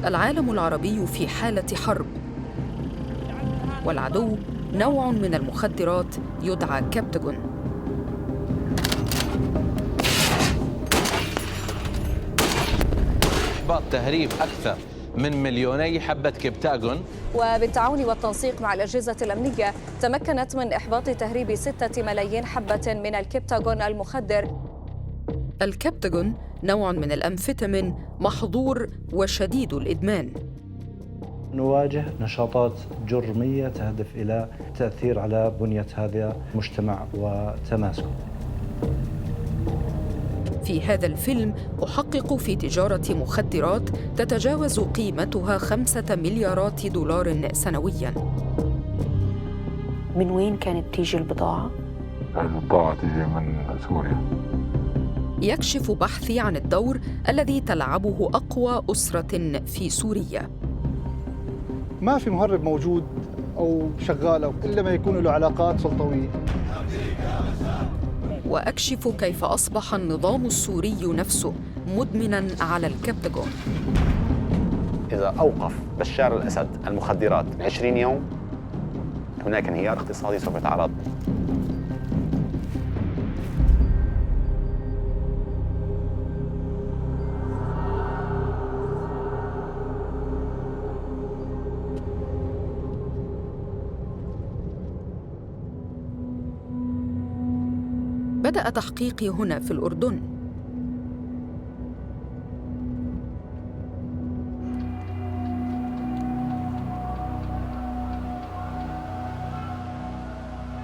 العالم العربي في حالة حرب، والعدو نوع من المخدرات يدعى كبتاجون. إحباط تهريب أكثر من 2,000,000 حبة كبتاجون. وبالتعاون والتنسيق مع الأجهزة الأمنية تمكنت من إحباط تهريب 6 ملايين حبة من الكبتاجون المخدر. الكبتاجون نوع من الأمفيتامين محظور وشديد الإدمان. نواجه نشاطات جرمية تهدف إلى التأثير على بنية هذا المجتمع وتماسكه. في هذا الفيلم أحقق في تجارة مخدرات تتجاوز قيمتها 5 مليارات دولار سنوياً. من وين كانت تيجي البضاعة؟ البضاعة تيجي من سوريا. يكشف بحثي عن الدور الذي تلعبه أقوى أسرة في سوريا. ما في مهرب موجود أو شغال إلا ما يكون له علاقات سلطوية. وأكشف كيف أصبح النظام السوري نفسه مدمناً على الكبتاجون. إذا أوقف بشار الأسد المخدرات 20 يوم هناك انهيار اقتصادي سوف يتعرض. بدأ تحقيقي هنا في الأردن.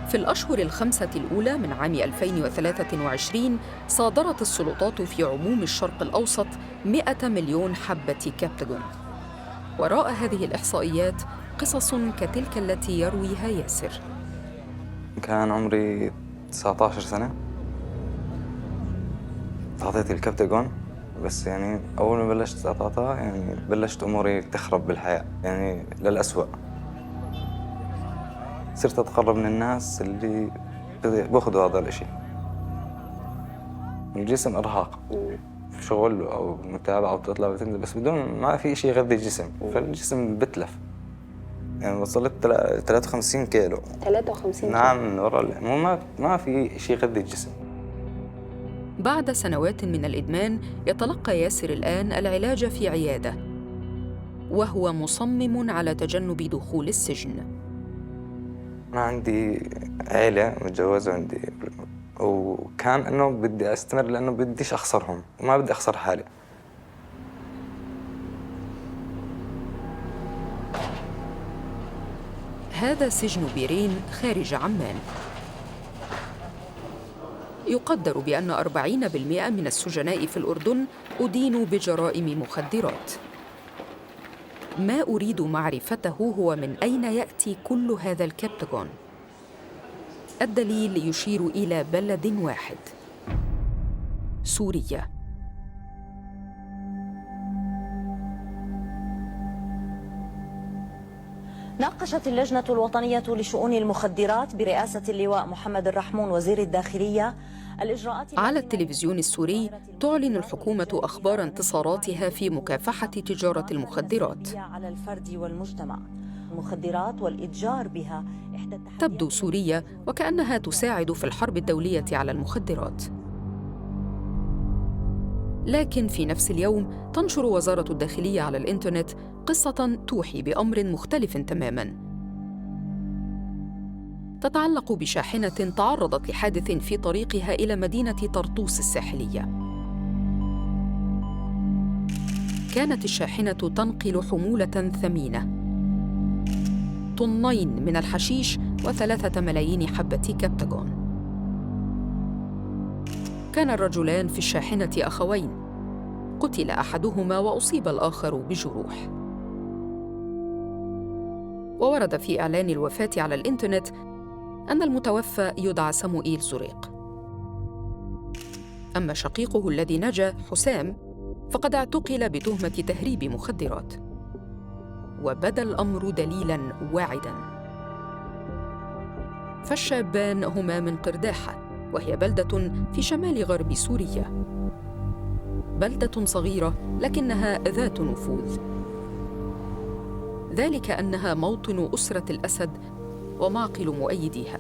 في الأشهر ال5 الأولى من عام 2023 صادرت السلطات في عموم الشرق الأوسط 100 مليون حبة كبتاجون. وراء هذه الإحصائيات قصص كتلك التي يرويها ياسر. كان عمري 19 سنة، تعاطيت الكبتاجون، بس يعني أول ما بلشت أتعاطى يعني بلشت أموري تخرب بالحياة، يعني للأسوأ. صرت أتقرب من الناس اللي بأخذوا هذا الإشي. الجسم إرهاق، شغل أو متابعة أو تطلع وتنزل، بس بدون ما في إشي يغذي الجسم، فالجسم بتلف. يعني وصلت 53 كيلو. 53 نعم، من وراء ما في إشي يغذي الجسم. بعد سنوات من الإدمان يتلقى ياسر الآن العلاج في عيادة، وهو مصمم على تجنب دخول السجن. أنا عندي عيلة متجوزة عندي، وكان إنه بدي أستمر لأنه بديش أخسرهم وما بدي أخسر حالي. هذا سجن بيرين خارج عمان. يقدر بأن 40% من السجناء في الأردن أدينوا بجرائم مخدرات. ما أريد معرفته هو من أين يأتي كل هذا الكبتاجون. الدليل يشير إلى بلد واحد: سوريا. ناقشت اللجنة الوطنية لشؤون المخدرات برئاسة اللواء محمد الرحمون وزير الداخلية الإجراءات. على التلفزيون السوري تعلن الحكومة أخبار انتصاراتها في مكافحة تجارة المخدرات. على الفرد والمجتمع. المخدرات والإتجار بها تبدو سوريا وكأنها تساعد في الحرب الدولية على المخدرات. لكن في نفس اليوم تنشر وزارة الداخلية على الإنترنت قصة توحي بأمر مختلف تماماً، تتعلق بشاحنة تعرضت لحادث في طريقها إلى مدينة طرطوس الساحلية. كانت الشاحنة تنقل حمولة ثمينة: 2 طن من الحشيش و3 ملايين حبة كبتاجون. كان الرجلان في الشاحنة أخوين، قتل أحدهما وأصيب الآخر بجروح. وورد في إعلان الوفاة على الإنترنت أن المتوفى يدعى سموئيل زريق. أما شقيقه الذي نجا حسام فقد اعتقل بتهمة تهريب مخدرات. وبدا الأمر دليلاً واعداً، فالشابان هما من قرداحة، وهي بلدة في شمال غرب سوريا. بلدة صغيرة لكنها ذات نفوذ، ذلك أنها موطن أسرة الأسد ومعقل مؤيديها.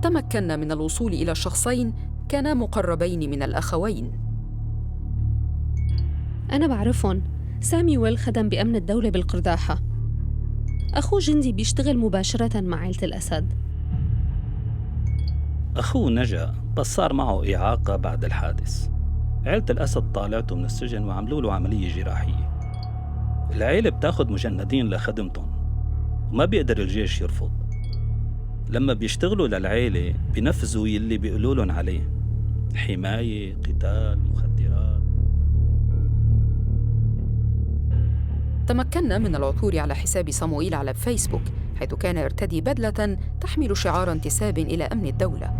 تمكنا من الوصول إلى شخصين كانا مقربين من الأخوين. أنا بعرفهم، ساميويل خدم بأمن الدولة بالقرداحة، أخوه جندي بيشتغل مباشرة مع عائلة الأسد. أخوه نجا بس صار معه إعاقة بعد الحادث. عائلة الأسد طالعته من السجن وعملوا له عملية جراحية. العائلة بتاخد مجندين لخدمتهم وما بيقدر الجيش يرفض. لما بيشتغلوا للعائلة بينفذوا يلي بيقولوا لهم عليه: حماية، قتال، مخدرات. تمكنا من العثور على حساب صموئيل على فيسبوك، حيث كان يرتدي بدلة تحمل شعار انتساب إلى أمن الدولة.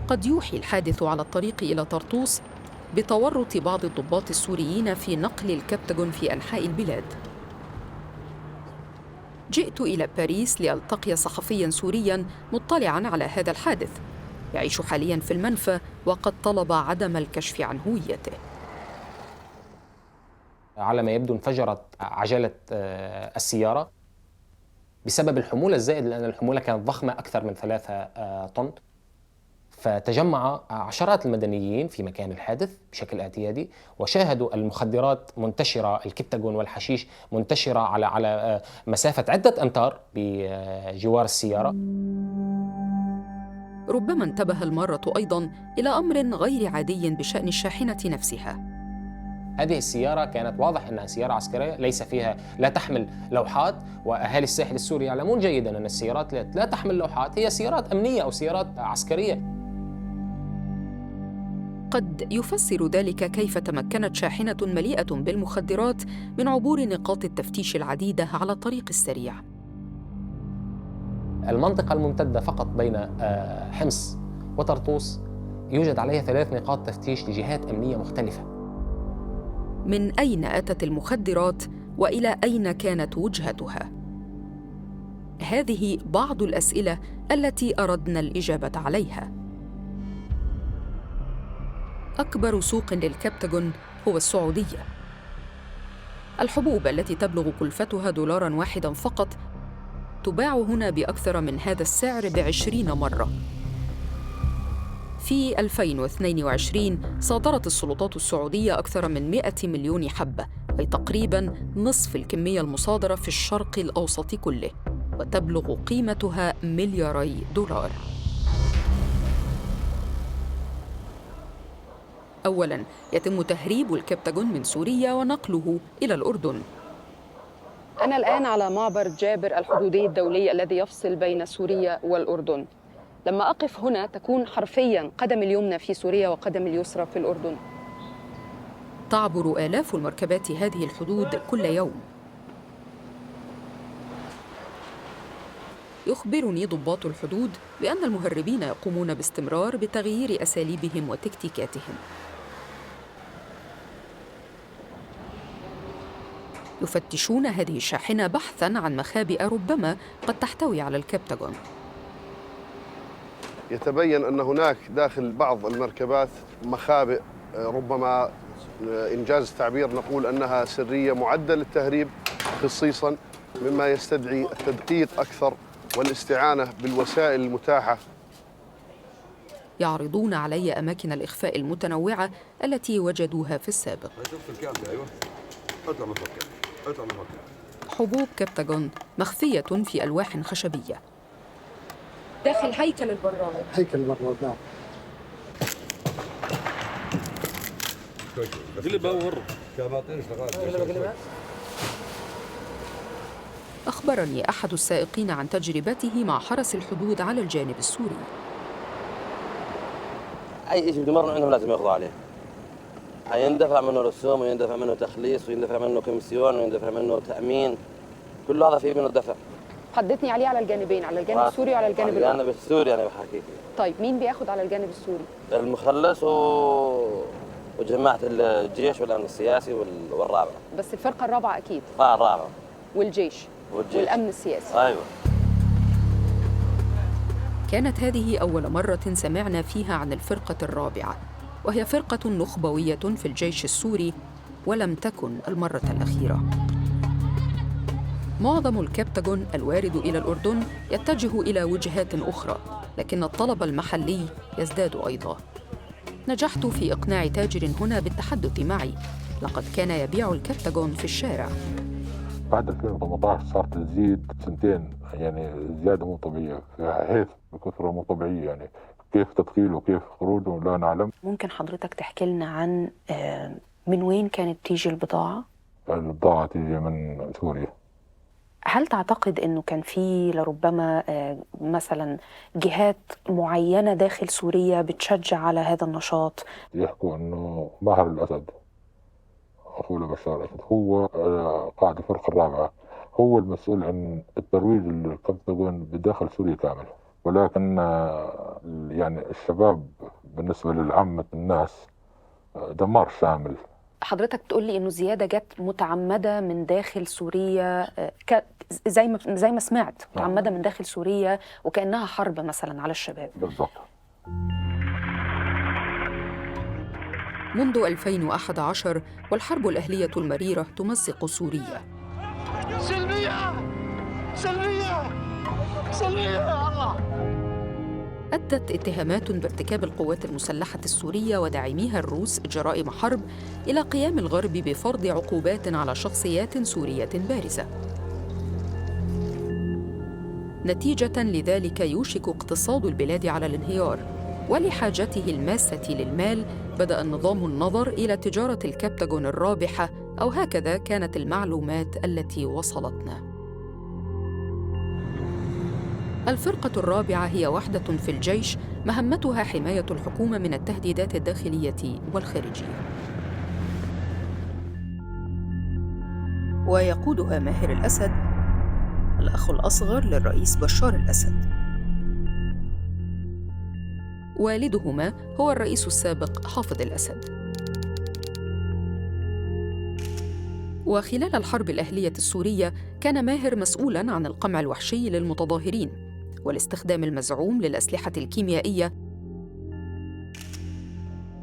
قد يوحي الحادث على الطريق إلى طرطوس بتورط بعض الضباط السوريين في نقل الكبتاغون في أنحاء البلاد. جئت إلى باريس لألتقي صحفياً سورياً مطلعاً على هذا الحادث، يعيش حالياً في المنفى وقد طلب عدم الكشف عن هويته. على ما يبدو انفجرت عجلة السيارة بسبب الحمولة الزائد، لأن الحمولة كانت ضخمة أكثر من 3 طن. فتجمع عشرات المدنيين في مكان الحادث بشكل اعتيادي وشاهدوا المخدرات منتشرة، الكبتاغون والحشيش منتشرة على مسافة عدة أمتار بجوار السيارة. ربما انتبه المارة أيضاً إلى أمر غير عادي بشأن الشاحنة نفسها. هذه السيارة كانت واضح أنها سيارة عسكرية، ليس فيها، لا تحمل لوحات، وأهالي الساحل السوري يعلمون جيداً أن السيارات لا تحمل لوحات، هي سيارات أمنية أو سيارات عسكرية. قد يفسر ذلك كيف تمكنت شاحنة مليئة بالمخدرات من عبور نقاط التفتيش العديدة على الطريق السريع. المنطقة الممتدة فقط بين حمص وطرطوس يوجد عليها 3 نقاط تفتيش لجهات أمنية مختلفة. من أين أتت المخدرات وإلى أين كانت وجهتها؟ هذه بعض الأسئلة التي أردنا الإجابة عليها. أكبر سوق للكبتاغون هو السعودية. الحبوب التي تبلغ كلفتها $1 فقط تباع هنا بأكثر من هذا السعر ب20 مرة. في 2022 صادرت السلطات السعودية أكثر من 100 مليون حبة، أي تقريباً نصف الكمية المصادرة في الشرق الأوسط كله، وتبلغ قيمتها $2 مليار. أولاً، يتم تهريب الكبتاغون من سوريا ونقله إلى الأردن. أنا الآن على معبر جابر الحدودي الدولي الذي يفصل بين سوريا والأردن. لما أقف هنا تكون حرفياً قدم اليمنى في سوريا وقدم اليسرى في الأردن. تعبر آلاف المركبات هذه الحدود كل يوم. يخبرني ضباط الحدود بأن المهربين يقومون باستمرار بتغيير أساليبهم وتكتيكاتهم. يفتشون هذه الشاحنة بحثاً عن مخابئ ربما قد تحتوي على الكبتاغون. يتبين أن هناك داخل بعض المركبات مخابئ، ربما إنجاز التعبير نقول أنها سرية معدة للتهريب خصيصاً، مما يستدعي التدقيق أكثر والاستعانة بالوسائل المتاحة. يعرضون علي أماكن الإخفاء المتنوعة التي وجدوها في السابق. حبوب كبتاغون مخفية في ألواح خشبية داخل هيكل البراد. هيكل البراد، نعم. أخبرني أحد السائقين عن تجربته مع حرس الحدود على الجانب السوري. أي شيء بده عندهم لازم ياخذوا عليه. يندفع منه رسوم ويندفع منه تخليص ويندفع منه كوميسيون ويندفع منه تأمين، كل هذا فيه منه الدفع. حدثني عليه على الجانبين، على الجانب السوري وعلى الجانب الآخر. على الجانب السوري أنا بحكي. طيب مين بياخذ على الجانب السوري؟ المخلص وجماعة الجيش والأمن السياسي والرابعة. بس الفرقة الرابعة أكيد. الرابعة. والجيش. والأمن السياسي. أيوة. كانت هذه أول مرة سمعنا فيها عن الفرقة الرابعة، وهي فرقة نخبوية في الجيش السوري، ولم تكن المرة الأخيرة. معظم الكبتاغون الوارد إلى الأردن يتجه إلى وجهات أخرى، لكن الطلب المحلي يزداد أيضاً. نجحت في إقناع تاجر هنا بالتحدث معي، لقد كان يبيع الكبتاغون في الشارع. بعد 2018 صارت تزيد سنتين، يعني زيادة مو طبيعية، حيث بكثرة مو طبيعية، يعني كيف تدخيله وكيف خروجه لا نعلم. ممكن حضرتك تحكي لنا عن من وين كانت تيجي البضاعة؟ البضاعة تيجي من سوريا. هل تعتقد أنه كان في لربما مثلا جهات معينة داخل سوريا بتشجع على هذا النشاط؟ يحكوا أنه ماهر الأسد أخوه لبشار الأسد هو قائد الفرقة الرابعة، هو المسؤول عن الترويج للكبتاغون بداخل سوريا كامل، ولكن يعني الشباب بالنسبة للعامة الناس دمار شامل. حضرتك بتقول لي إنه زيادة جت متعمدة من داخل سوريا، زي ما سمعت متعمدة من داخل سوريا وكأنها حرب مثلا على الشباب. بالضبط. منذ 2011 والحرب الأهلية المريرة تمزق سوريا. سلمية سلمية سلمية يا الله. أدت اتهامات بارتكاب القوات المسلحة السورية وداعميها الروس جرائم حرب إلى قيام الغرب بفرض عقوبات على شخصيات سورية بارزة. نتيجة لذلك يوشك اقتصاد البلاد على الانهيار، ولحاجته الماسة للمال بدأ النظام النظر إلى تجارة الكبتاغون الرابحة، أو هكذا كانت المعلومات التي وصلتنا. الفرقة الرابعة هي وحدة في الجيش مهمتها حماية الحكومة من التهديدات الداخلية والخارجية، ويقودها ماهر الأسد، الأخ الأصغر للرئيس بشار الأسد. والدهما هو الرئيس السابق حافظ الأسد. وخلال الحرب الأهلية السورية كان ماهر مسؤولاً عن القمع الوحشي للمتظاهرين والاستخدام المزعوم للأسلحة الكيميائية،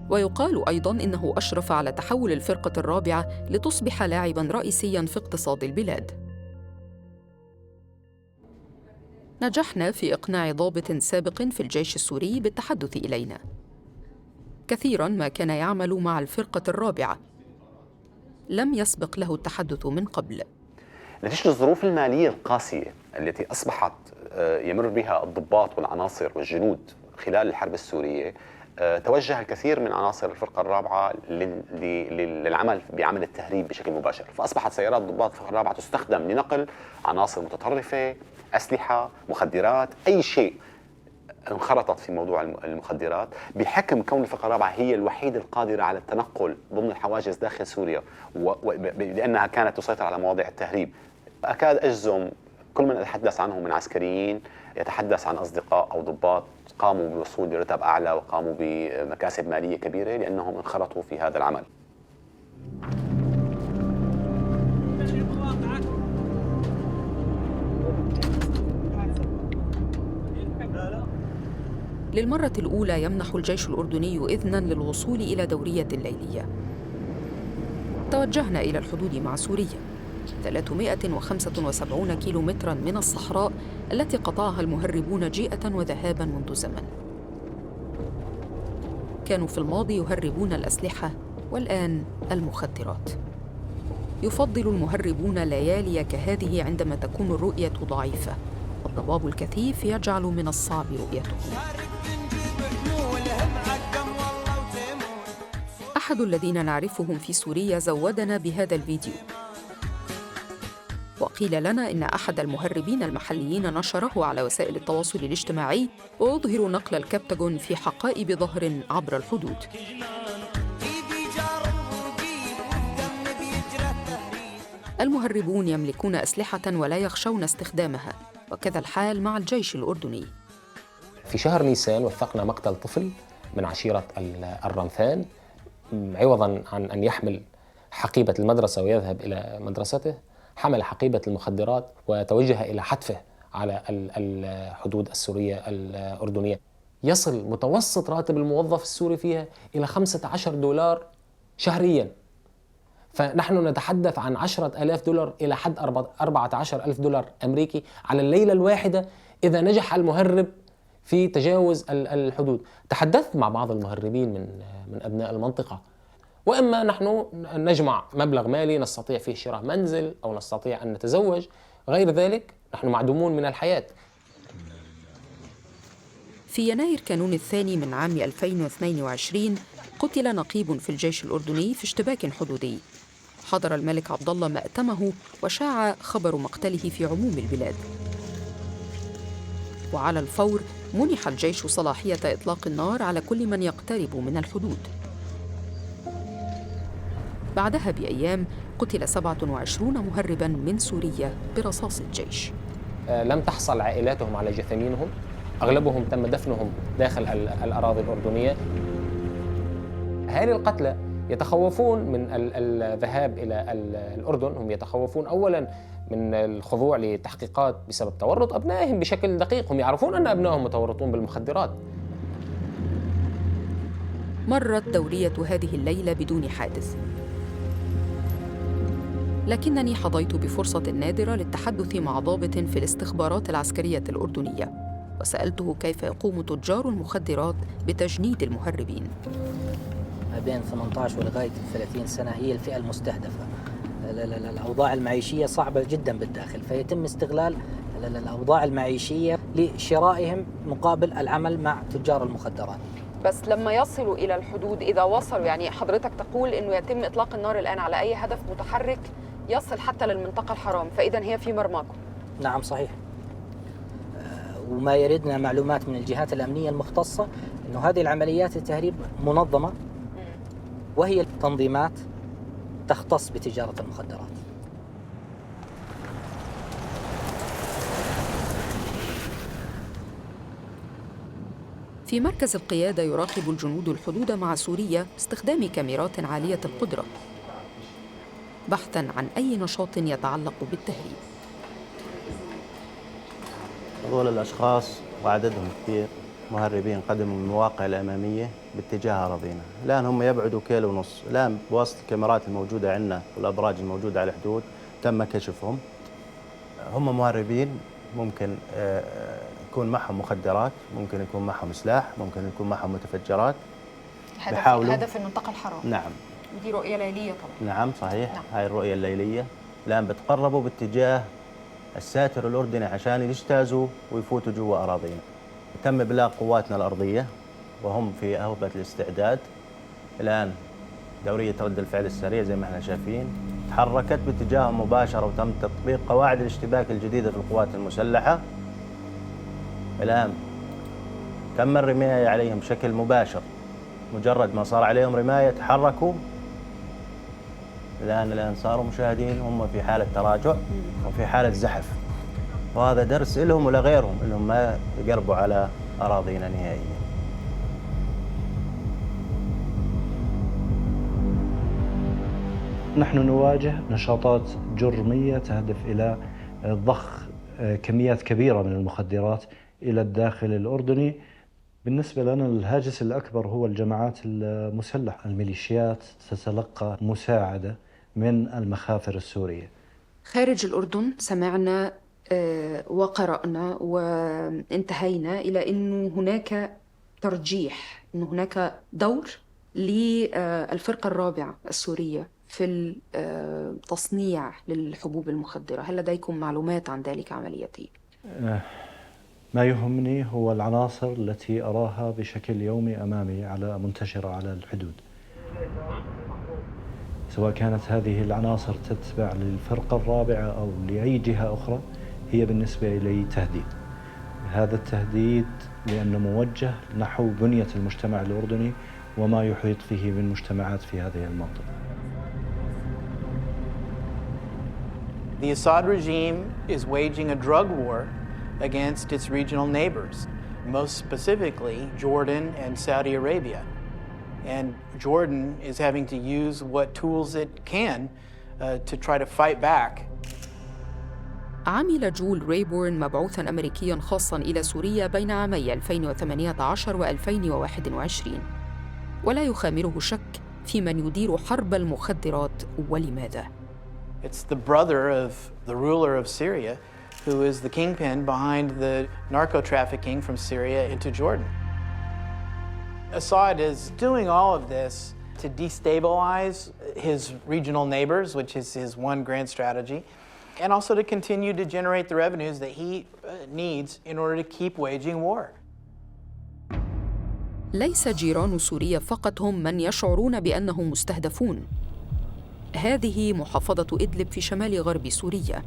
ويقال أيضاً إنه أشرف على تحول الفرقة الرابعة لتصبح لاعباً رئيسياً في اقتصاد البلاد. نجحنا في إقناع ضابط سابق في الجيش السوري بالتحدث إلينا. كثيراً ما كان يعمل مع الفرقة الرابعة، لم يسبق له التحدث من قبل. نتيجة الظروف المالية القاسية التي أصبحت يمر بها الضباط والعناصر والجنود خلال الحرب السورية، توجه الكثير من عناصر الفرقة الرابعة للعمل بعمل التهريب بشكل مباشر، فأصبحت سيارات ضباط الفرقة الرابعة تستخدم لنقل عناصر متطرفة، أسلحة، مخدرات، أي شيء انخرطت في موضوع المخدرات، بحكم كون الفرقة الرابعة هي الوحيدة القادرة على التنقل ضمن الحواجز داخل سوريا، لأنها كانت تسيطر على مواضيع التهريب. أكاد أجزم كل من أتحدث عنه من عسكريين يتحدث عن أصدقاء أو ضباط قاموا بالوصول لرتب أعلى وقاموا بمكاسب مالية كبيرة لأنهم انخرطوا في هذا العمل. للمرة الأولى يمنح الجيش الأردني إذناً للوصول إلى دورية ليلية. توجهنا إلى الحدود مع سوريا، 375 كيلومتراً من الصحراء التي قطعها المهربون جيئة وذهاباً منذ زمن. كانوا في الماضي يهربون الأسلحة، والآن المخدرات. يفضل المهربون ليالي كهذه عندما تكون الرؤية ضعيفة، الضباب الكثيف يجعل من الصعب رؤيتهم. أحد الذين نعرفهم في سوريا زودنا بهذا الفيديو، وقيل لنا إن أحد المهربين المحليين نشره على وسائل التواصل الاجتماعي ويظهر نقل الكبتاغون في حقائب ظهر عبر الحدود. المهربون يملكون أسلحة ولا يخشون استخدامها، وكذا الحال مع الجيش الأردني. في شهر نيسان وثقنا مقتل طفل من عشيرة الرمثان، عوضاً عن أن يحمل حقيبة المدرسة ويذهب إلى مدرسته، حمل حقيبة المخدرات وتوجه إلى حتفه على الحدود السورية الأردنية. يصل متوسط راتب الموظف السوري فيها إلى $15 شهريا، فنحن نتحدث عن $10,000 إلى حد $14,000 أمريكي على الليلة الواحدة إذا نجح المهرب في تجاوز الحدود. تحدثت مع بعض المهربين من أبناء المنطقة، وإما نحن نجمع مبلغ مالي نستطيع فيه شراء منزل أو نستطيع أن نتزوج، غير ذلك نحن معدومون من الحياة. في يناير كانون الثاني من عام 2022 قتل نقيب في الجيش الأردني في اشتباك حدودي. حضر الملك عبد الله مأتمه وشاع خبر مقتله في عموم البلاد، وعلى الفور منح الجيش صلاحية إطلاق النار على كل من يقترب من الحدود. بعدها بأيام قتل 27 مهرباً من سوريا برصاص الجيش. لم تحصل عائلاتهم على جثامينهم، أغلبهم تم دفنهم داخل الأراضي الأردنية. أهالي القتلى يتخوفون من الذهاب إلى الأردن، هم يتخوفون أولاً من الخضوع لتحقيقات بسبب تورط أبنائهم بشكل دقيق، هم يعرفون أن أبنائهم متورطون بالمخدرات. مرت دورية هذه الليلة بدون حادث، لكنني حظيت بفرصة نادرة للتحدث مع ضابط في الاستخبارات العسكرية الأردنية، وسألته كيف يقوم تجار المخدرات بتجنيد المهربين. ما بين 18 ولغاية 30 سنة هي الفئة المستهدفة. الأوضاع المعيشية صعبة جدا بالداخل، فيتم استغلال الأوضاع المعيشية لشرائهم مقابل العمل مع تجار المخدرات. بس لما يصلوا إلى الحدود، إذا وصلوا، يعني حضرتك تقول إنه يتم إطلاق النار الآن على أي هدف متحرك يصل حتى للمنطقة الحرام، فإذا هي في مرماكم. نعم صحيح. وما يردنا معلومات من الجهات الأمنية المختصة إنه هذه العمليات التهريب منظمة، وهي تنظيمات تختص بتجارة المخدرات. في مركز القيادة يراقب الجنود الحدود مع سوريا باستخدام كاميرات عالية القدرة بحثاً عن أي نشاط يتعلق بالتهريب. هذول الأشخاص وعددهم كثير مهربين قدموا من المواقع الأمامية باتجاه أراضينا. الآن هم يبعدوا 1.5 كيلو. الآن بواسطة الكاميرات الموجودة عندنا والأبراج الموجودة على الحدود تم كشفهم. هم مهربين، ممكن يكون معهم مخدرات، ممكن يكون معهم سلاح، ممكن يكون معهم متفجرات. هدف المنطقة الحرام. نعم. ودي رؤية ليلية طبعا. نعم صحيح. نعم. هاي الرؤية الليلية. الآن بتقربوا باتجاه الساتر الأردني عشان يجتازوا ويفوتوا جوا أراضينا. تم إبلاغ قواتنا الأرضية وهم في أهبة الاستعداد. الآن دورية رد الفعل السريع زي ما احنا شايفين تحركت باتجاههم مباشرة، وتم تطبيق قواعد الاشتباك الجديدة في القوات المسلحة. الآن تم الرماية عليهم بشكل مباشر، مجرد ما صار عليهم رماية تحركوا. الآن صاروا مشاهدين هم في حالة تراجع وفي حالة زحف، وهذا درس لهم ولغيرهم انهم ما يقربوا على اراضينا نهائيا. نحن نواجه نشاطات جرمية تهدف إلى ضخ كميات كبيرة من المخدرات إلى الداخل الأردني. بالنسبة لنا الهاجس الأكبر هو الجماعات المسلحة. الميليشيات تتلقى مساعدة من المخافر السورية. خارج الأردن سمعنا وقرأنا وانتهينا إلى أنه هناك ترجيح، أنه هناك دور للفرقة الرابعة السورية في التصنيع للحبوب المخدرة. هل لديكم معلومات عن ذلك عمليتي؟ ما يهمني هو العناصر التي أراها بشكل يومي أمامي منتشرة على الحدود، سواء كانت هذه العناصر تتبع للفرقة الرابعة أو لأي جهة أخرى، هي بالنسبة لي تهديد. هذا التهديد لأنه موجه نحو بنية المجتمع الأردني وما يحيط فيه من مجتمعات في هذه المنطقة. The Assad regime is waging a drug war against its regional neighbors, most specifically Jordan and Saudi Arabia. And Jordan is having to use what tools it can to try to fight back عمل جول ريبورن مبعوثاً أمريكياً خاصاً إلى سوريا بين عامي 2018 و2021، ولا يخامره شك في من يدير حرب المخدرات ولماذا. It's the brother of the ruler of Syria, who is the kingpin behind the narco-trafficking from Syria into Jordan. Assad is doing all of this to destabilize his regional neighbors, which is his one grand strategy, and also to continue to generate the revenues that he needs in order to keep waging war. ليس جيران سوريا فقط هم من يشعرون بأنهم مستهدفون. هذه محافظة إدلب في شمال غرب سوريا،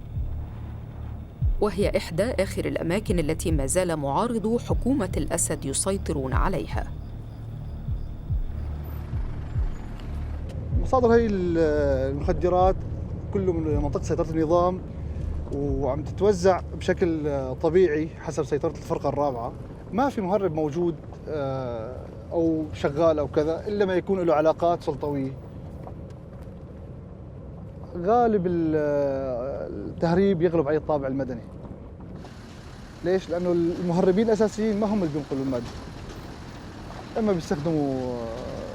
وهي إحدى آخر الأماكن التي ما زال معارضو حكومة الأسد يسيطرون عليها. مصادر هي المخدرات كله من منطقة سيطرة النظام، وعم تتوزع بشكل طبيعي حسب سيطرة الفرقة الرابعة. ما في مهرب موجود أو شغال أو كذا إلا ما يكون له علاقات سلطوية. غالب التهريب يغلب عليه الطابع المدني. ليش؟ لأنه المهربين الأساسيين ما هم اللي بينقلوا المادة، إما بيستخدموا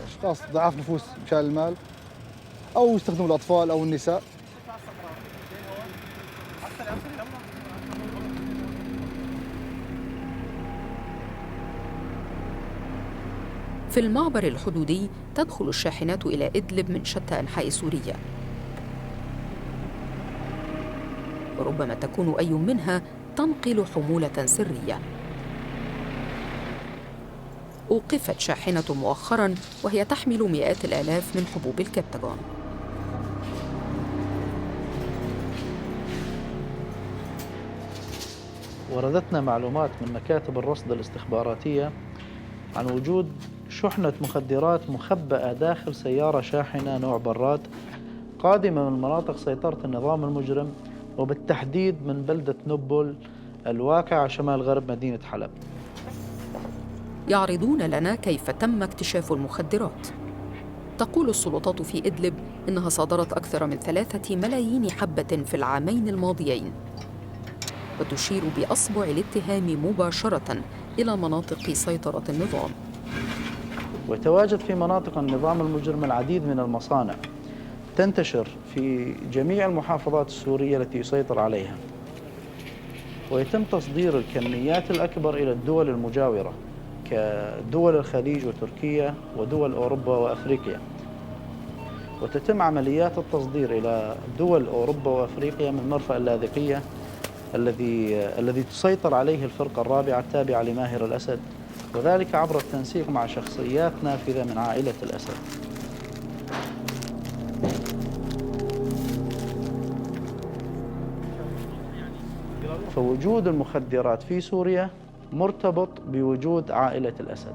أشخاص ضعاف نفوس مشان المال، أو يستخدموا الأطفال أو النساء. في المعبر الحدودي تدخل الشاحنات إلى إدلب من شتى أنحاء سوريا، وربما تكون أي منها تنقل حمولة سرية. أوقفت شاحنة مؤخراً وهي تحمل مئات الآلاف من حبوب الكبتاغون. وردتنا معلومات من مكاتب الرصد الاستخباراتية عن وجود شحنة مخدرات مخبأة داخل سيارة شاحنة نوع براد قادمة من مناطق سيطرة النظام المجرم، وبالتحديد من بلدة نبل الواقعة شمال غرب مدينة حلب. يعرضون لنا كيف تم اكتشاف المخدرات. تقول السلطات في إدلب إنها صادرت أكثر من 3 ملايين حبة في العامين الماضيين، وتشير بأصبع الاتهام مباشرة إلى مناطق سيطرة النظام. ويتواجد في مناطق النظام المجرم العديد من المصانع تنتشر في جميع المحافظات السورية التي يسيطر عليها، ويتم تصدير الكميات الأكبر إلى الدول المجاورة كدول الخليج وتركيا ودول أوروبا وأفريقيا، وتتم عمليات التصدير إلى دول أوروبا وأفريقيا من مرفأ اللاذقية الذي تسيطر عليه الفرقة الرابعة التابعة لماهر الأسد، وذلك عبر التنسيق مع شخصيات نافذة من عائلة الأسد. فوجود المخدرات في سوريا مرتبط بوجود عائلة الأسد.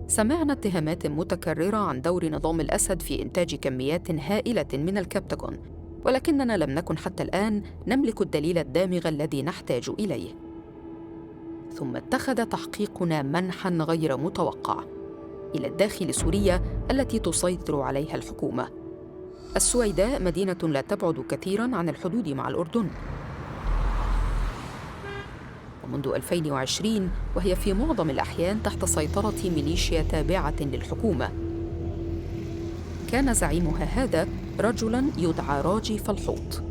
سمعنا اتهامات متكررة عن دور نظام الأسد في إنتاج كميات هائلة من الكبتاغون، ولكننا لم نكن حتى الآن نملك الدليل الدامغ الذي نحتاج إليه. ثم اتخذ تحقيقنا منحاً غير متوقع إلى الداخل سوريا التي تسيطر عليها الحكومة. السويداء مدينة لا تبعد كثيراً عن الحدود مع الأردن، ومنذ 2020 وهي في معظم الأحيان تحت سيطرة ميليشيا تابعة للحكومة. كان زعيمها هذا رجلاً يدعى راجي فالحوط.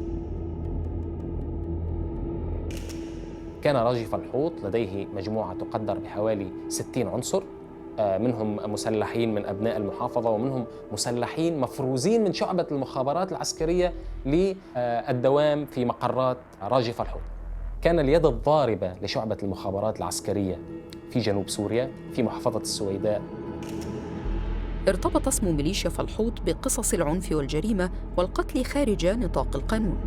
كان راجي فالحوط لديه مجموعة تقدر بحوالي 60 عنصر، منهم مسلحين من أبناء المحافظة، ومنهم مسلحين مفروزين من شعبة المخابرات العسكرية للدوام في مقرات راجي فالحوط. كان اليد الضاربة لشعبة المخابرات العسكرية في جنوب سوريا في محافظة السويداء. ارتبط اسم ميليشيا فالحوط بقصص العنف والجريمة والقتل خارج نطاق القانون.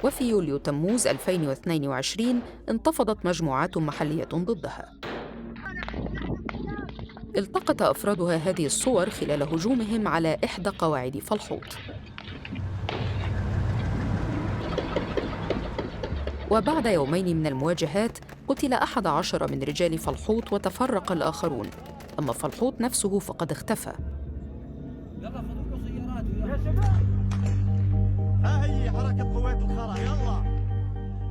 وفي يوليو تموز 2022 انتفضت مجموعات محلية ضدها. التقط أفرادها هذه الصور خلال هجومهم على إحدى قواعد فالحوط. وبعد يومين من المواجهات قتل 11 من رجال فلحوط وتفرق الآخرون، أما فلحوط نفسه فقد اختفى. هاي حركة قوات الخرا يلا.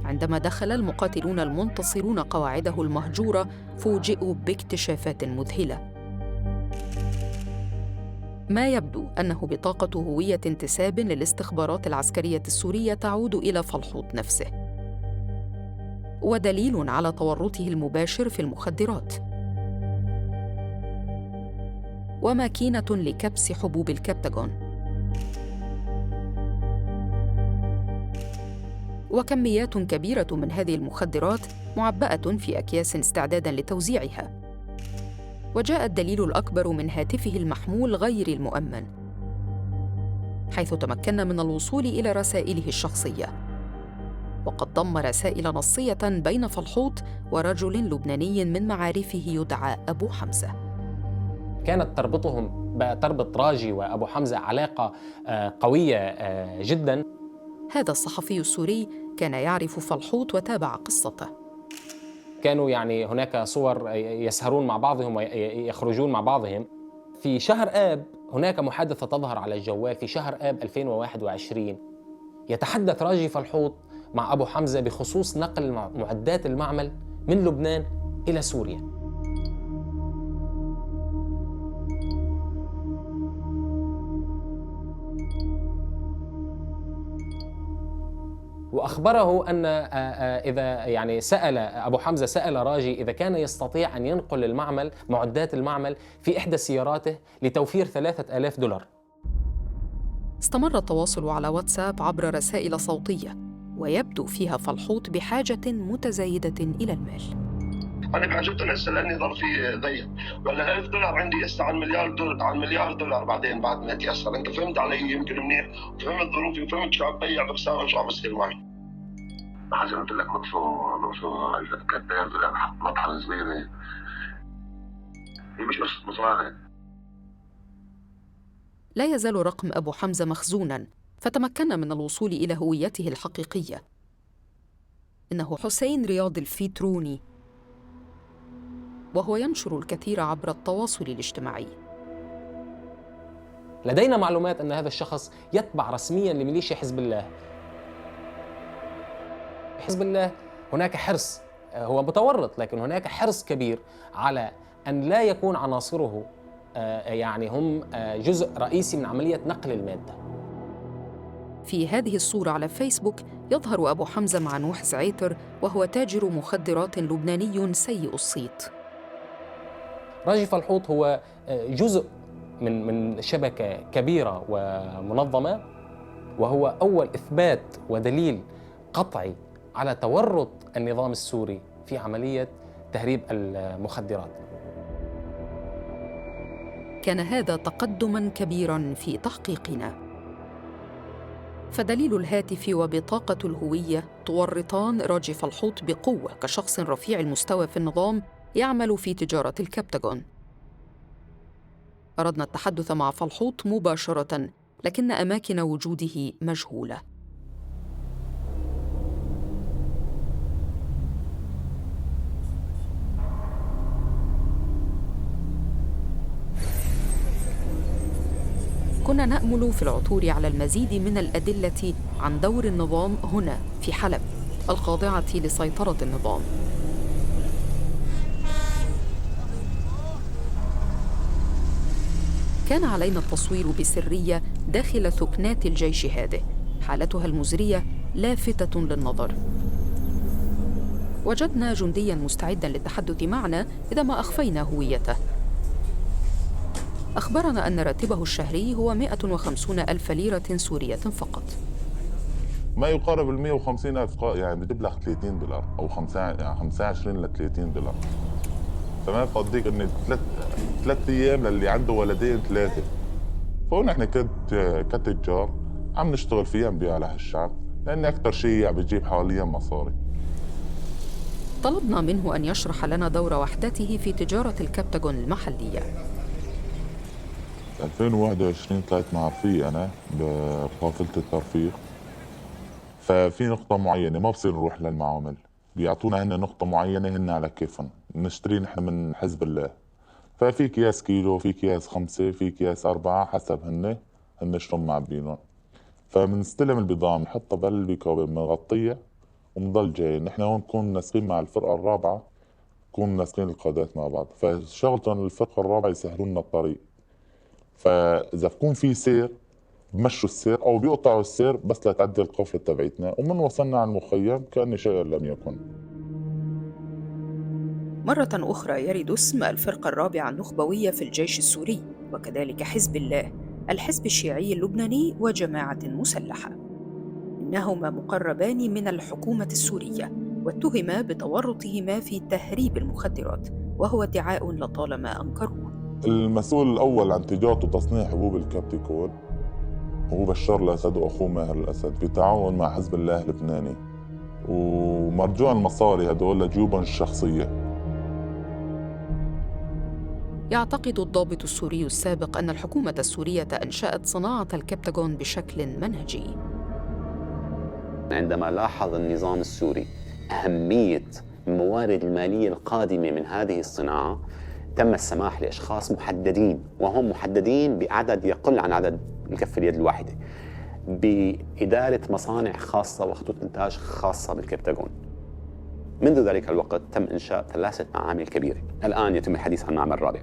عندما دخل المقاتلون المنتصرون قواعده المهجورة فوجئوا باكتشافات مذهلة. ما يبدو أنه بطاقة هوية انتساب للاستخبارات العسكرية السورية تعود إلى فلحوط نفسه، ودليل على تورطه المباشر في المخدرات، وماكينة لكبس حبوب الكبتاغون، وكميات كبيرة من هذه المخدرات معبأة في أكياس استعداداً لتوزيعها. وجاء الدليل الأكبر من هاتفه المحمول غير المؤمن، حيث تمكنا من الوصول إلى رسائله الشخصية، وقد ضم رسائل نصية بين فلحوط ورجل لبناني من معارفه يدعى أبو حمزة. كانت تربط راجي وأبو حمزة علاقة قوية جداً. هذا الصحفي السوري كان يعرف فلحوط وتابع قصته. كانوا يعني هناك صور يسهرون مع بعضهم ويخرجون مع بعضهم. في شهر آب هناك محادثة تظهر على الجوال في شهر آب 2021، يتحدث راجي فلحوط مع أبو حمزة بخصوص نقل معدات المعمل من لبنان إلى سوريا. وأخبره أن إذا يعني أبو حمزة سأل راجي إذا كان يستطيع أن ينقل معدات المعمل في إحدى سياراته لتوفير $3000. استمر التواصل على واتساب عبر رسائل صوتية، ويبدو فيها فلحوط بحاجة متزايدة إلى المال. أنا بحاجتهم هسه لأني ظرفي ضيق، ولا $1000 عندي هسه على المليار دولار بعدين بعد ما يتيسر. أنت فهمت علي يمكن منيح، وفهمت ظروفي وفهمت شو عم بيع بخسارة وشو عم بصير معي. حاجة قلت لك نصو الكتاب مطحنة صغيرة، هي مش بس مصاري. لا يزال رقم أبو حمزة مخزوناً، فتمكنا من الوصول إلى هويته الحقيقية. إنه حسين رياض الفيتروني، وهو ينشر الكثير عبر التواصل الاجتماعي. لدينا معلومات أن هذا الشخص يتبع رسمياً لميليشيا حزب الله. حزب الله هناك حرص، هو متورط، لكن هناك حرص كبير على أن لا يكون عناصره يعني هم جزء رئيسي من عملية نقل المادة. في هذه الصورة على فيسبوك يظهر أبو حمزة مع نوح زعيتر، وهو تاجر مخدرات لبناني سيء الصيت. راجي فلحوط هو جزء من شبكة كبيرة ومنظمة، وهو أول إثبات ودليل قطعي على تورط النظام السوري في عملية تهريب المخدرات. كان هذا تقدماً كبيراً في تحقيقنا، فدليل الهاتف وبطاقة الهوية تورطان راجي فلحوط بقوة كشخص رفيع المستوى في النظام يعمل في تجارة الكبتاغون. أردنا التحدث مع فلحوط مباشرة، لكن أماكن وجوده مجهولة. كنا نأمل في العثور على المزيد من الأدلة عن دور النظام هنا في حلب الخاضعة لسيطرة النظام. كان علينا التصوير بسرية داخل ثكنات الجيش هذه، حالتها المزرية لافتة للنظر. وجدنا جندياً مستعداً للتحدث معنا إذا ما أخفينا هويته. أخبرنا أن راتبه الشهري هو 150,000 ليرة سورية فقط. ما يقارب 150,000، يعني بجيب لك $30 أو 25 ل $30. تمام، بقضيك إني 3 أيام للي عنده ولدين 3. فنحن كتجار عم نشتغل فيها نبيع لهالشعب، لأن أكثر شيء عم بيجيب حاليا مصاري. طلبنا منه أن يشرح لنا دور وحدته في تجارة الكبتاغون المحلية. 2021 طلعت مع رفيق أنا بقافلة الترفيق، ففي نقطة معينة ما بصير نروح للمعامل، بيعطونا هن نقطة معينة هن على كيفهم، نشتري نحن من حزب الله. ففي اكياس كيلو، في اكياس 5، في اكياس 4، حسب هن شلون معبينهم. فبنستلم البضاعة بنحطها بالبيكوب بنغطيها وبنضل جاي. نحن هون نكون ناسقين مع الفرقة الرابعة، نكون ناسقين القادات مع بعض، فشغلتهم الفرقة الرابعة يسهلوا لنا الطريق. فإذا بكون في سير بمشوا السير أو بيقطعوا السير بس لتعدي القفلة تبعتنا، ومن وصلنا على المخيم كأن شيء لم يكن. مرة أخرى يرد اسم الفرقة الرابعة النخبوية في الجيش السوري، وكذلك حزب الله، الحزب الشيعي اللبناني وجماعة مسلحة. إنهما مقربان من الحكومة السورية، واتهما بتورطهما في تهريب المخدرات، وهو ادعاء لطالما أنكروه. المسؤول الأول عن تجارة وتصنيع حبوب الكابتيكول هو بشار الأسد وأخوه ماهر الأسد بتعاون مع حزب الله اللبناني، ومرجوع المصاري هدول لجيوبهم الشخصية. يعتقد الضابط السوري السابق أن الحكومة السورية أنشأت صناعة الكبتاغون بشكل منهجي. عندما لاحظ النظام السوري أهمية الموارد المالية القادمة من هذه الصناعة، تم السماح لأشخاص محددين، وهم محددين بعدد يقل عن عدد مكفي اليد الواحدة، بإدارة مصانع خاصة وخطوط إنتاج خاصة بالكبتاغون. منذ ذلك الوقت تم إنشاء 3 معامل كبيرة، الآن يتم الحديث عن معمل رابع.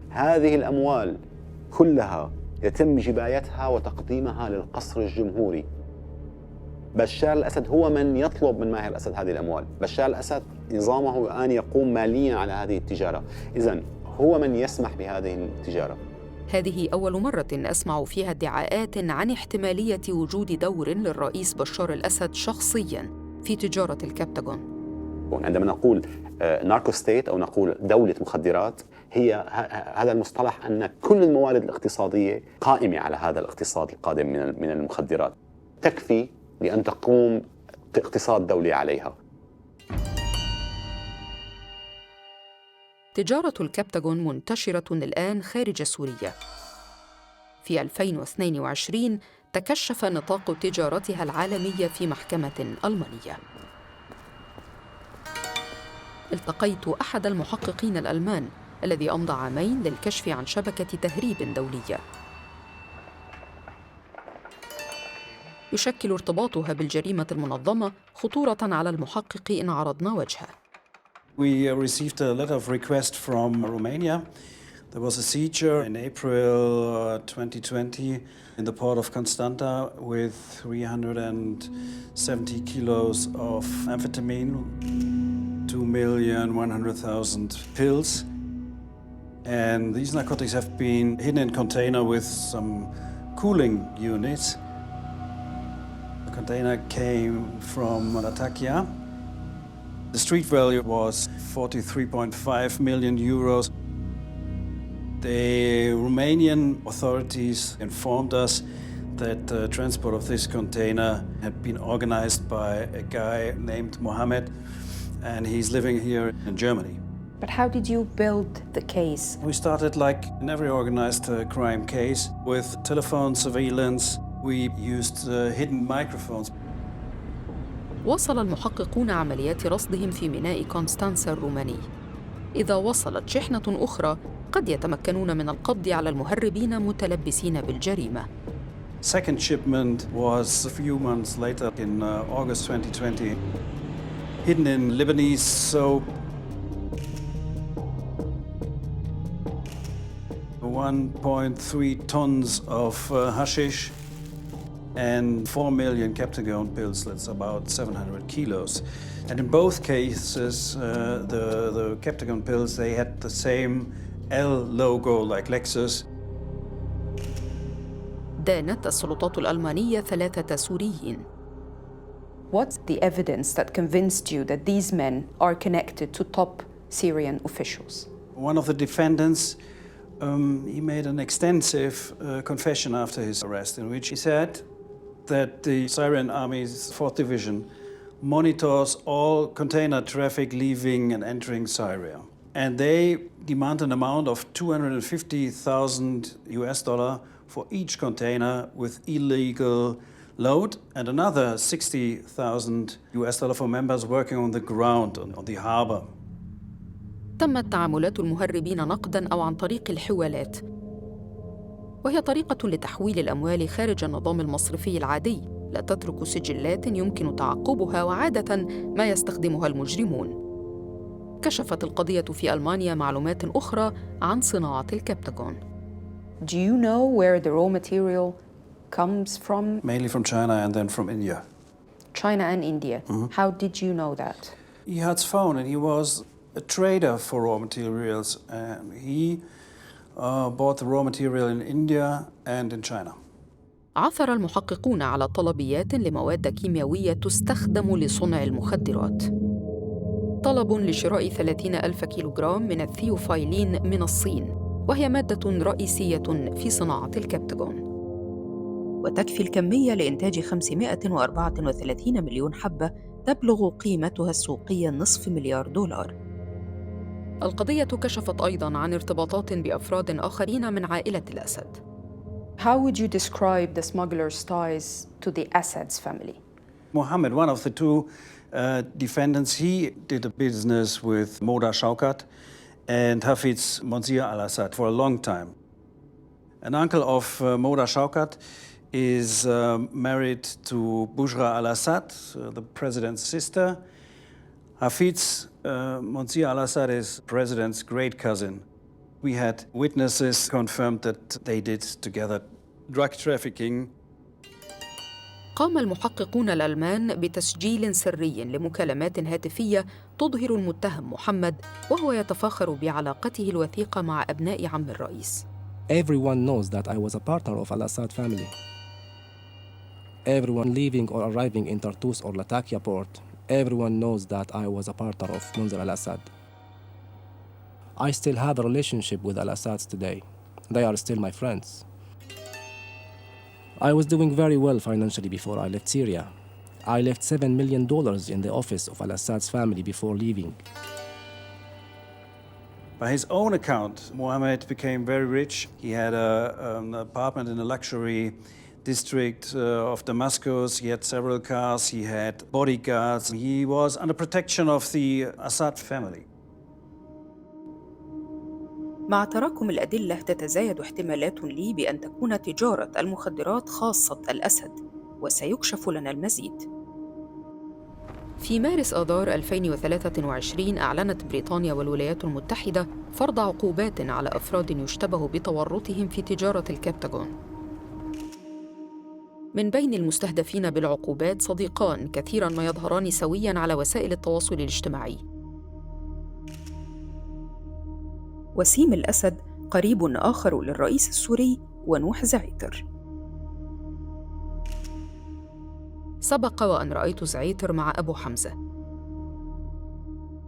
هذه الأموال كلها يتم جبايتها وتقديمها للقصر الجمهوري. بشار الأسد هو من يطلب من ماهر الأسد هذه الأموال. بشار الأسد نظامه الآن يقوم ماليا على هذه التجارة، إذن هو من يسمح بهذه التجارة. هذه أول مرة أسمع فيها ادعاءات عن احتمالية وجود دور للرئيس بشار الأسد شخصياً في تجارة الكبتاغون. عندما نقول ناركو ستيت أو نقول دولة مخدرات، هي هذا المصطلح أن كل الموارد الاقتصادية قائمة على هذا الاقتصاد القادم من المخدرات، تكفي لأن تقوم اقتصاد دولي عليها. تجارة الكبتاغون منتشرة الآن خارج سوريا. في 2022 تكشف نطاق تجارتها العالمية في محكمة ألمانية. التقيت أحد المحققين الألمان الذي أمضى عامين للكشف عن شبكة تهريب دولية. يشكل ارتباطها بالجريمة المنظمة خطورة على المحقق إن عرضنا وجهه. We received a letter of request from Romania. There was a seizure in April 2020 in the port of Constanta with 370 kilos of amphetamine, 2,100,000 pills. And these narcotics have been hidden in a container with some cooling units. The container came from Latakia. The street value was 43.5 million euros. The Romanian authorities informed us that the transport of this container had been organized by a guy named Mohammed, and he's living here in Germany. But how did you build the case? We started like in every organized crime case with telephone surveillance. We used hidden microphones. واصل المحققون عمليات رصدهم في ميناء كونستانسا الروماني. إذا وصلت شحنة أخرى قد يتمكنون من القبض على المهربين متلبسين بالجريمة. Second shipment was a few months later in August 2020, hidden in Lebanese soap. 1.3 tons of hashish and 4 million Captagon pills, that's about 700 kilos. And in both cases, the Captagon pills, they had the same L logo like Lexus. دانت السلطات الألمانية 3 سوريين. What's the evidence that convinced you that these men are connected to top Syrian officials? One of the defendants, he made an extensive confession after his arrest in which he said that the Syrian Army's 4th Division monitors all container traffic leaving and entering Syria. And they demand an amount of $250,000 for each container with illegal load, and another $60,000 for members working on the ground, on the harbor. تمت تعاملات المهربين نقداً أو عن طريق الحوالات، وهي طريقة لتحويل الأموال خارج النظام المصرفي العادي، لا تترك سجلات يمكن تعقبها وعادة ما يستخدمها المجرمون. كشفت القضية في ألمانيا معلومات أخرى عن صناعة الكبتاغون. Do you know where the raw material comes from? Mainly from China and then from India. China and India. How did you know that? He had phone and he was a trader for raw materials, and he bought the raw material in India and in China. عثر المحققون على طلبيات لمواد كيميائية تستخدم لصنع المخدرات. طلب لشراء 30,000 كيلوغرام من الثيوفايلين من الصين، وهي مادة رئيسية في صناعة الكبتاغون، وتكفي الكمية لإنتاج 534 مليون حبة تبلغ قيمتها السوقية $500,000,000. القضية كشفت أيضاً عن ارتباطات بأفراد آخرين من عائلة الأسد. How would you describe the smugglers' ties to the Assad's family? Mohammed, one of the two defendants, he did a business with Moda Shaukat and Hafiz Monsieur al-Assad for a long time. An uncle of Moda Shaukat is married to Bushra al-Assad, the president's sister. Hafiz Monsieur al-Assad is president's great cousin. We had witnesses confirmed that they did together drug trafficking. قام المحققون الألمان بتسجيل سري لمكالمات هاتفية تظهر المتهم محمد وهو يتفاخر بعلاقته الوثيقة مع أبناء عم الرئيس. Everyone knows that I was a partner of al-Assad family. Everyone leaving or arriving in Tartus or Latakia port, everyone knows that I was a partner of Munzir al-Assad. I still have a relationship with al-Assads today. They are still my friends. I was doing very well financially before I left Syria. I left $7 million in the office of al-Assad's family before leaving. By his own account, Mohammed became very rich. He had an apartment in a luxury district of Damascus. He had several cars. He had bodyguards. He was under protection of the Assad family. مع تراكم الأدلة تتزايد احتمالات لي بأن تكون تجارة المخدرات خاصة الأسد، وسيكشف لنا المزيد. في مارس آذار 2023 أعلنت بريطانيا والولايات المتحدة فرض عقوبات على أفراد يشتبه بتورطهم في تجارة الكبتاغون. من بين المستهدفين بالعقوبات صديقان كثيراً ما يظهران سوياً على وسائل التواصل الاجتماعي. وسيم الأسد قريب آخر للرئيس السوري ونوح زعيتر. سبق وأن رأيت زعيتر مع أبو حمزة.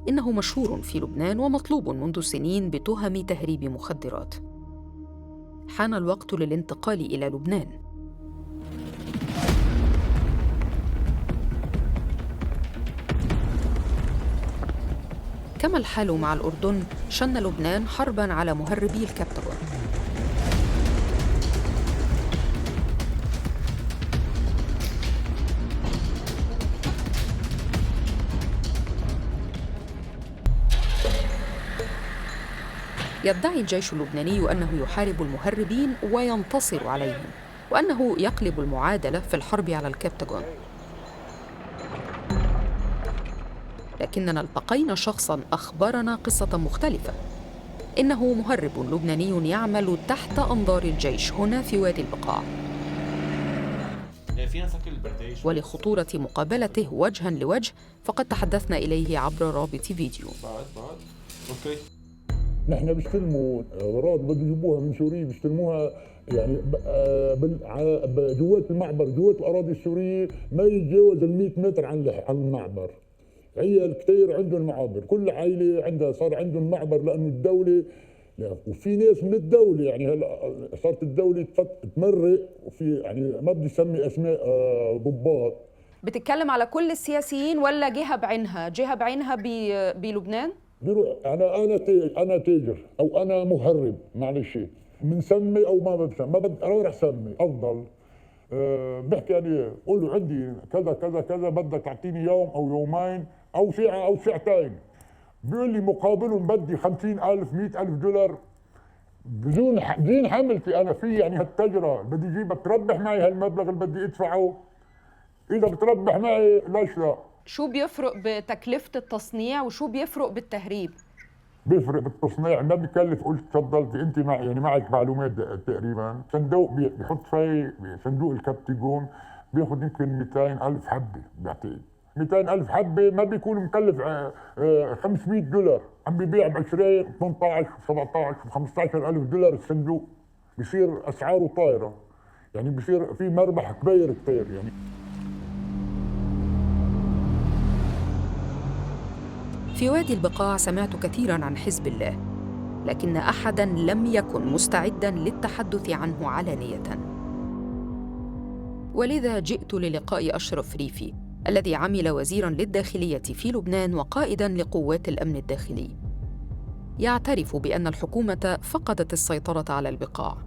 إنه مشهور في لبنان ومطلوب منذ سنين بتهم تهريب مخدرات. حان الوقت للانتقال إلى لبنان. كما الحال مع الأردن، شن لبنان حرباً على مهربي الكبتاغون. يدعي الجيش اللبناني أنه يحارب المهربين وينتصر عليهم، وأنه يقلب المعادلة في الحرب على الكبتاغون. لكننا التقينا شخصاً أخبرنا قصة مختلفة. إنه مهرب لبناني يعمل تحت أنظار الجيش هنا في وادي البقاع. ولخطورة مقابلته وجهاً لوجه فقد تحدثنا إليه عبر رابط فيديو. أوكي. نحن بيستلموا أغراض بده يجيبوها من سوريا، بيستلموها يعني جوات المعبر، جوات الأراضي السورية ما يتجاوز 100 متر عن المعبر. عيال كثير عندهم معابر، كل عائلة عندها صار عندهم معبر لأنه الدولة، وفي ناس من الدولة يعني هلا صارت الدولة تمرق، وفي يعني ما بدي اسمي اسماء ضباط. بتتكلم على كل السياسيين ولا جهة بعينها؟ جهة بعينها بلبنان؟ أنا تاجر أو أنا مهرب، معلش بنسمي أو ما بنسمي، ما بدي أروح أسمي أفضل. بحكي يعني قول له عندي كذا كذا كذا، بدك تعطيني يوم او يومين او ساعه او ساعتين. بيقول لي مقابلهم بدي 50,000 100,000 دولار بدون حملتي انا فيه. يعني هالتجربه بدي اجيبها تربح معي هالمبلغ اللي بدي ادفعه، اذا بتربح معي ليش لا. شو بيفرق بتكلفه التصنيع وشو بيفرق بالتهريب؟ بيفرق بالتصنيع، ما بكلف. قلت تفضلتي انت يعني معك معلومات تقريبا. صندوق بيحط في صندوق الكبتاغون بياخذ يمكن 200,000 حبه، بعتقد 200,000 حبه ما بيكون مكلف 500 دولار، عم بيبيع ب 20 18 17 15,000 دولار الصندوق. بصير اسعاره طايره، يعني بصير في مربح كبير كثير. يعني في وادي البقاع سمعت كثيراً عن حزب الله، لكن أحداً لم يكن مستعداً للتحدث عنه علانية. ولذا جئت للقاء أشرف ريفي الذي عمل وزيراً للداخلية في لبنان وقائداً لقوات الأمن الداخلي. يعترف بأن الحكومة فقدت السيطرة على البقاع.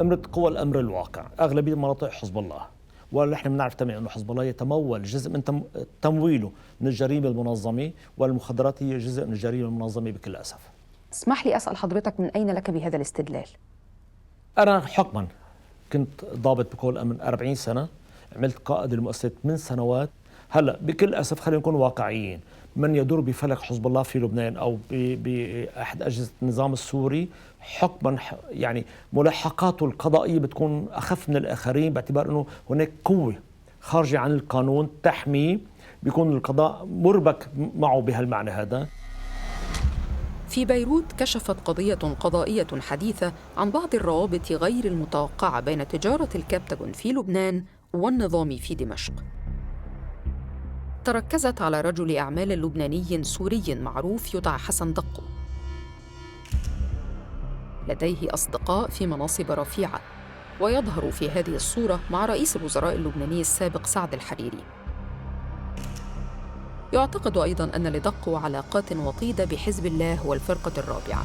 أمرت قوى الأمر الواقع أغلبية مناطق حزب الله، ونحن بنعرف تماما أنه حزب الله يتمول جزء من تمويله من الجريمة المنظمة، والمخدرات هي جزء من الجريمة المنظمة بكل أسف. اسمح لي أسأل حضرتك، من أين لك بهذا الاستدلال؟ أنا حكما كنت ضابط بقوى الأمن 40 سنة، عملت قائد المؤسسة 8 سنوات. هلا بكل أسف خلينا نكون واقعيين، من يدور بفلك حزب الله في لبنان أو بأحد أجهزة النظام السوري حكما يعني ملاحقاته القضائية بتكون أخف من الآخرين، باعتبار أنه هناك قوة خارجة عن القانون تحميه، بيكون القضاء مربك معه بهالمعنى هذا. في بيروت كشفت قضية قضائية حديثة عن بعض الروابط غير المتوقعة بين تجارة الكبتاغون في لبنان والنظام في دمشق. تركزت على رجل أعمال لبناني سوري معروف يدعى حسن دقو، لديه أصدقاء في مناصب رفيعة، ويظهر في هذه الصورة مع رئيس الوزراء اللبناني السابق سعد الحريري. يعتقد أيضاً أن لدقو علاقات وطيدة بحزب الله والفرقة الرابعة.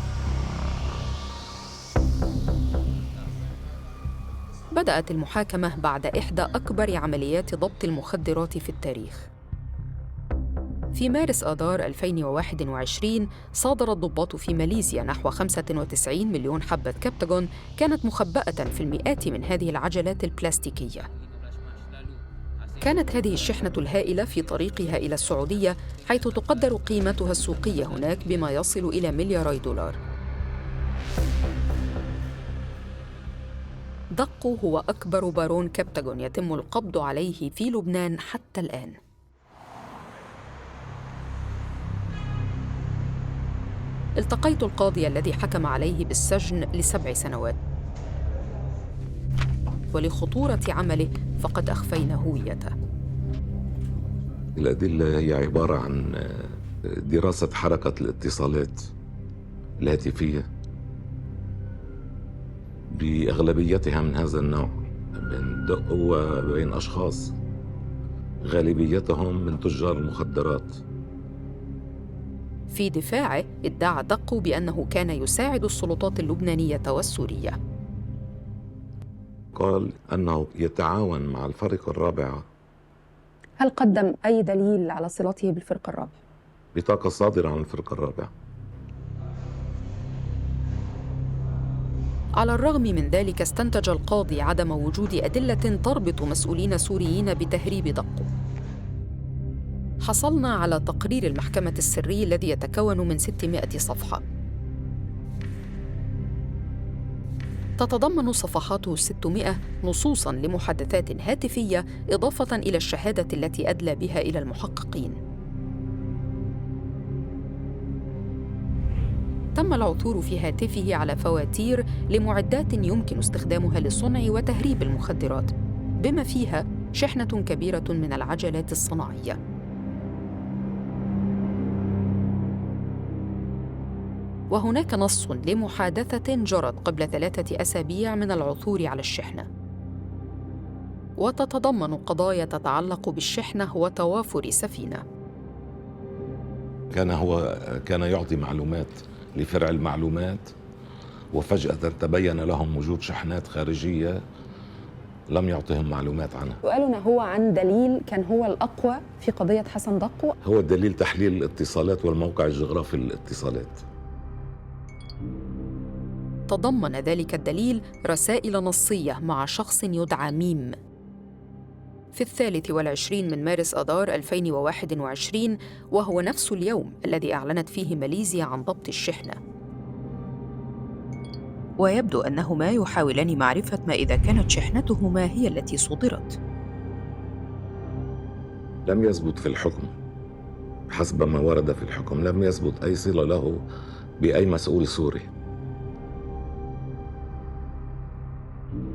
بدأت المحاكمة بعد إحدى أكبر عمليات ضبط المخدرات في التاريخ. في مارس آذار 2021 صادر الضباط في ماليزيا نحو 95 مليون حبة كبتاغون كانت مخبأة في المئات من هذه العجلات البلاستيكية. كانت هذه الشحنة الهائلة في طريقها إلى السعودية، حيث تقدر قيمتها السوقية هناك بما يصل إلى $2 مليار. دقو هو أكبر بارون كبتاغون يتم القبض عليه في لبنان حتى الآن. التقيت القاضي الذي حكم عليه بالسجن ل7 سنوات، ولخطورة عمله فقد أخفينا هويته. الأدلة هي عبارة عن دراسة حركة الاتصالات الهاتفية بأغلبيتها من هذا النوع، بين دقو وبين أشخاص غالبيتهم من تجار المخدرات. في دفاعه ادعى دقو بأنه كان يساعد السلطات اللبنانية والسورية. قال أنه يتعاون مع الفرقة الرابعة. هل قدم أي دليل على صلته بالفرقة الرابعة؟ بطاقة صادرة عن الفرقة الرابعة. على الرغم من ذلك استنتج القاضي عدم وجود أدلة تربط مسؤولين سوريين بتهريب دقو. حصلنا على تقرير المحكمة السري الذي يتكون من 600 صفحة. تتضمن صفحاته 600 نصوصاً لمحادثات هاتفية، إضافة إلى الشهادة التي أدلى بها إلى المحققين. تم العثور في هاتفه على فواتير لمعدات يمكن استخدامها لصنع وتهريب المخدرات، بما فيها شحنة كبيرة من العجلات الصناعية. وهناك نص لمحادثة جرت قبل 3 أسابيع من العثور على الشحنة، وتتضمن قضايا تتعلق بالشحنة وتوافر سفينة. كان يعطي معلومات لفرع المعلومات، وفجأة تبين لهم وجود شحنات خارجية لم يعطهم معلومات عنها. وقالوا إن هو عن دليل كان هو الأقوى في قضية حسن دقو. هو الدليل تحليل الاتصالات والموقع الجغرافي للاتصالات. تضمن ذلك الدليل رسائل نصية مع شخص يدعى ميم. في 23 من مارس آذار 2021، وهو نفس اليوم الذي أعلنت فيه ماليزيا عن ضبط الشحنة. ويبدو أنهما يحاولان معرفة ما إذا كانت شحنتهما هي التي صدرت. لم يثبت في الحكم، حسب ما ورد في الحكم، لم يثبت أي صلة له بأي مسؤول سوري.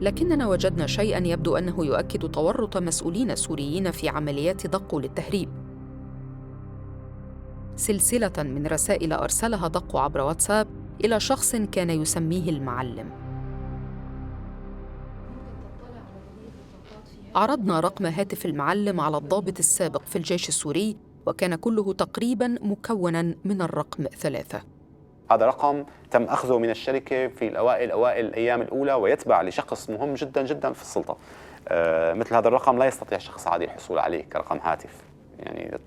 لكننا وجدنا شيئاً يبدو أنه يؤكد تورط مسؤولين سوريين في عمليات دقو للتهريب. سلسلة من رسائل أرسلها دقو عبر واتساب إلى شخص كان يسميه المعلم. عرضنا رقم هاتف المعلم على الضابط السابق في الجيش السوري، وكان كله تقريباً مكوناً من الرقم 3. هذا رقم تم أخذه من الشركة في أوائل الأيام الأولى، ويتبع لشخص مهم جدا جدا في السلطة. مثل هذا الرقم لا يستطيع شخص عادي الحصول عليه كرقم هاتف.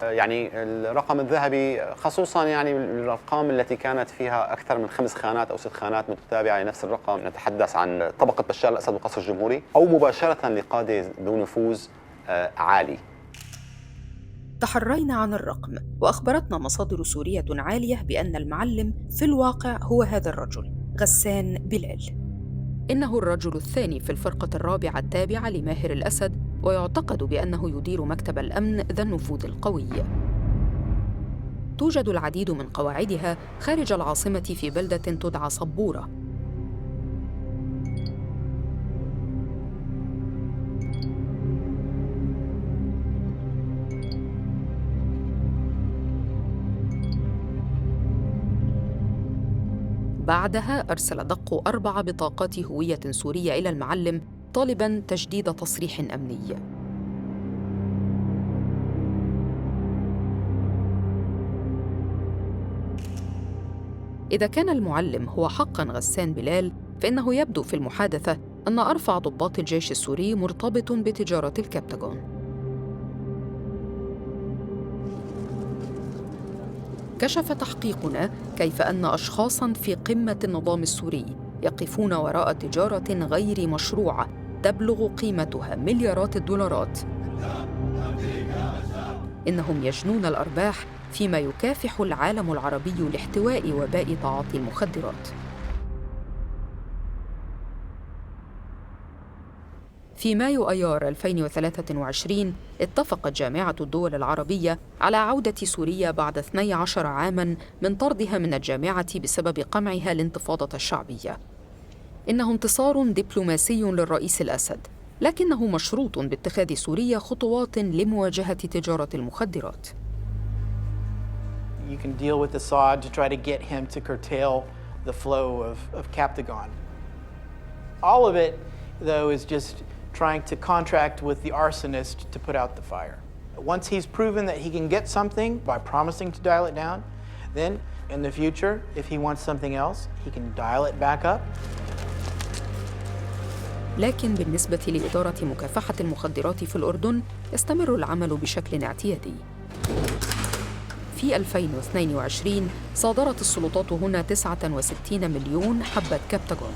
يعني الرقم الذهبي، خصوصا يعني الأرقام التي كانت فيها أكثر من 5 خانات أو 6 خانات متتابعة لنفس الرقم، نتحدث عن طبقة بشار الأسد والقصر الجمهوري، أو مباشرة لقادة ذو نفوذ عالي. تحرينا عن الرقم، وأخبرتنا مصادر سورية عالية بأن المعلم في الواقع هو هذا الرجل، غسان بلال. إنه الرجل الثاني في الفرقة الرابعة التابعة لماهر الأسد، ويعتقد بأنه يدير مكتب الأمن ذا النفوذ القوي. توجد العديد من قواعدها خارج العاصمة في بلدة تدعى صبورة. بعدها أرسل دقو 4 بطاقات هوية سورية إلى المعلم طالباً تجديد تصريح أمني. إذا كان المعلم هو حقاً غسان بلال، فإنه يبدو في المحادثة أن أرفع ضباط الجيش السوري مرتبط بتجارة الكبتاغون. كشف تحقيقنا كيف أن أشخاصاً في قمة النظام السوري يقفون وراء تجارة غير مشروعة تبلغ قيمتها مليارات الدولارات. إنهم يجنون الأرباح فيما يكافح العالم العربي لاحتواء وباء تعاطي المخدرات. في مايو أيار 2023 اتفقت جامعة الدول العربية على عودة سوريا بعد 12 عاماً من طردها من الجامعة بسبب قمعها الانتفاضة الشعبية. إنه انتصار دبلوماسي للرئيس الأسد، لكنه مشروط باتخاذ سوريا خطوات لمواجهة تجارة المخدرات. You can deal with Assad to try to get him to curtail the flow of Captagon. All of it, though, is just trying to contract with the arsonist to put out the fire. Once he's proven that he can get something by promising to dial it down, then in the future, if he wants something else, he can dial it back up. لكن بالنسبة لإدارة مكافحة المخدرات في الأردن يستمر العمل بشكل اعتيادي. في 2022 صادرت السلطات هنا 69 مليون حبة كبتاغون.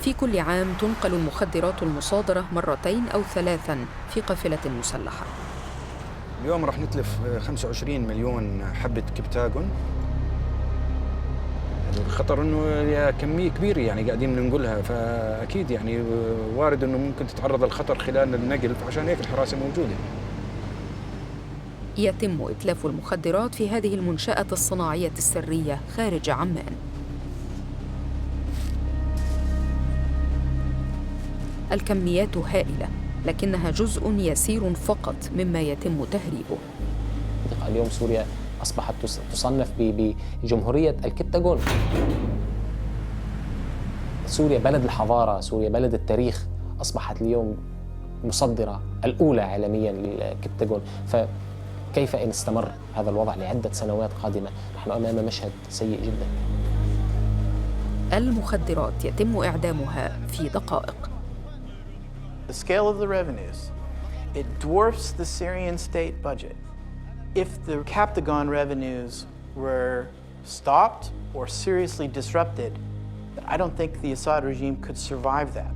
في كل عام تنقل المخدرات المصادرة 2 أو 3 في قافلة مسلحة. اليوم رح نتلف 25 مليون حبة كبتاغون. الخطر انه كمية كبيرة يعني قاعدين ننقلها، فاكيد يعني وارد انه ممكن تتعرض للخطر خلال النقل، فعشان هيك الحراسة موجودة. يتم إتلاف المخدرات في هذه المنشأة الصناعية السرية خارج عمان. الكميات هائلة، لكنها جزء يسير فقط مما يتم تهريبه. اليوم سوريا أصبحت تصنف بجمهورية الكبتاغون. سوريا بلد الحضارة، سوريا بلد التاريخ، أصبحت اليوم مصدرة الأولى عالميا للكبتاغون. فكيف إن استمر هذا الوضع لعدة سنوات قادمة؟ نحن أمام مشهد سيء جدا. المخدرات يتم إعدامها في دقائق. The scale of the revenues, it dwarfs the Syrian state budget. If the Captagon revenues were stopped or seriously disrupted, I don't think the Assad regime could survive that.